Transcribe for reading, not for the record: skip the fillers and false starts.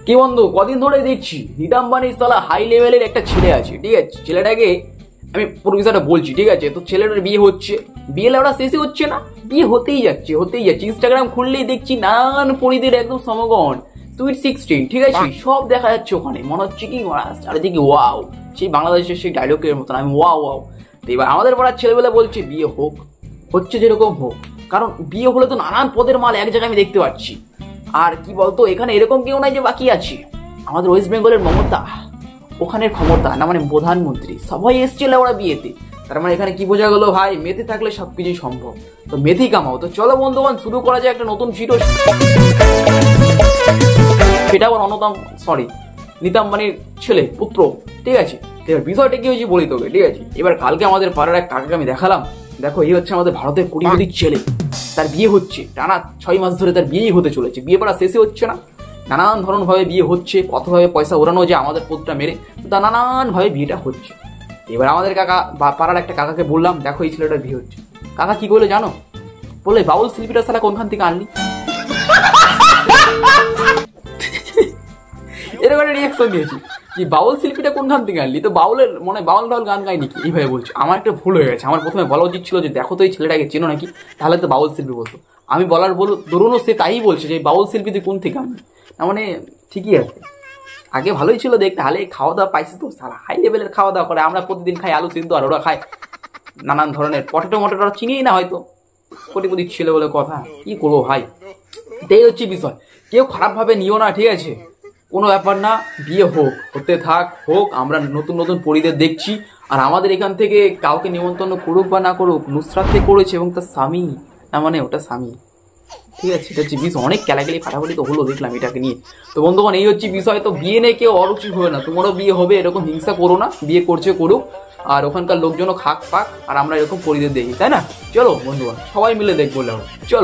কি বন্ধু, কদিন ধরে দেখছি নীতা আম্বানির সালা হাই লেভেলের একটা ছেলে আছে, ঠিক আছে? ছেলেটাকে আমি পুরো বিষয়টা বলছি, ঠিক আছে? তো ছেলেটার বিয়ে হচ্ছে, বিয়ে ওরা শেষই হচ্ছে না, বিয়ে হতেই যাচ্ছে। ইনস্টাগ্রাম খুললেই দেখছি নানান পরিদের একদম সমগণ, সুইট 16, ঠিক আছে? সব দেখা যাচ্ছে ওখানে, মনে হচ্ছে কি চারিদিকে ওয়াও, সেই বাংলাদেশের সেই ডায়লগের মতন আমি ওয়াও ওয়াও। তো এবার আমাদের পাড়ার ছেলেবেলা বলছে বিয়ে হোক, হচ্ছে যেরকম হোক, কারণ বিয়ে হলে তো নানান পদের মাল এক জায়গায় আমি দেখতে পাচ্ছি। আর কি বলতো, এখানে এরকম কেউ নাই যে বাকি আছে। আমাদের ওয়েস্ট বেঙ্গলের মমতা, ওখানের ক্ষমতা না মানে প্রধানমন্ত্রী, সবাই এসছিল ওরা বিয়েতে। তার মানে এখানে কি বোঝা গেল ভাই, মেথি থাকলে সবকিছুই সম্ভব। তো মেথি কামাও। তো চলো বন্ধুগণ, শুরু করা যায় একটা নতুন ভিডিও। সেটা আবার নীতা আম্বানির ছেলে পুত্র, ঠিক আছে? এবার বিষয়টা কি হয়েছে বলি তোকে, ঠিক আছে? এবার কালকে আমাদের পাড়ার এক কাকাকে আমি দেখালাম, দেখো এই হচ্ছে আমাদের ভারতের কোটিপতির ছেলে, তার বিয়ে হচ্ছে, টানা 6 মাস ধরে তার বিয়েই হতে চলেছে, বিয়ে পড়া শেষই হচ্ছে না। নানান ধরন ভাবে বিয়ে হচ্ছে, কতভাবে পয়সা ওড়ানো যায় আমাদের পোতটা মেরে, তা নানান ভাবে বিয়েটা হচ্ছে। এবার আমাদের কাকা বা পাড়ার একটা কাকাকে বললাম, দেখো এই ছেলেটার বিয়ে হচ্ছে। কাকা কি করলে জানো? বলে বাউল শিল্পীটা সালা কোনখান থেকে আনলি? এরকম একটা রিয়াকশন দিয়েছি কি বাউল শিল্পীটা কোনখান থেকে আনলি? তো বাউলের মানে বাউল টাউল গান গাই নাকি, এইভাবে বলছে। আমার একটা ভুল হয়ে গেছে, আমার প্রথমে বলা উচিত ছিল যে দেখো তো এই ছেলেটাকে চেনো নাকি, তাহলে তো বাউল শিল্পী বলতো। আমি বলার দরুনও সে তাই বলছে যে বাউল শিল্পী তুই কোন থেকে আনলি। না মানে ঠিকই আছে, আগে ভালোই ছিল দেখতে, হালে খাওয়া দাওয়া পাইছি তো, সারা হাই লেভেলের খাওয়া দাওয়া করে। আমরা প্রতিদিন খাই আলু সিদ্ধ, আর ওরা খায় নানান ধরনের পটেটো মটেটো, চিনিই না হয়তো, কোটিপতির ছেলে বলে কথা। কি করবো ভাই, এটাই হচ্ছে বিষয়। কেউ খারাপ ভাবে নিও না, ঠিক আছে? কোনো ব্যাপার না, বিয়ে হতে হোক। আমরা নতুন নতুন পরিদের দেখছি। আর আমাদের এখান থেকে কাউকে নিমন্ত্রণ করুক বা না করুক, নুসরাতকে করেছে এবং তার স্বামী, না মানে ওটা স্বামী, ঠিক আছে? এটা হচ্ছে বিষয়। অনেক ক্যালাকালি ফাটাফাটি তো হলো দেখলাম এটাকে নিয়ে। তো বন্ধুগণ, এই হচ্ছে বিষয়। তো বিয়ে নিয়ে কেউ অরুচি হবে না, তোমারও বিয়ে হবে, এরকম হিংসা করো না। বিয়ে করছে করুক, আর ওখানকার লোকজনও খাক পাক, আর আমরা এরকম পরিদের দেখি, তাই না? চলো বন্ধুগণ, সবাই মিলে দেখবো, চলো।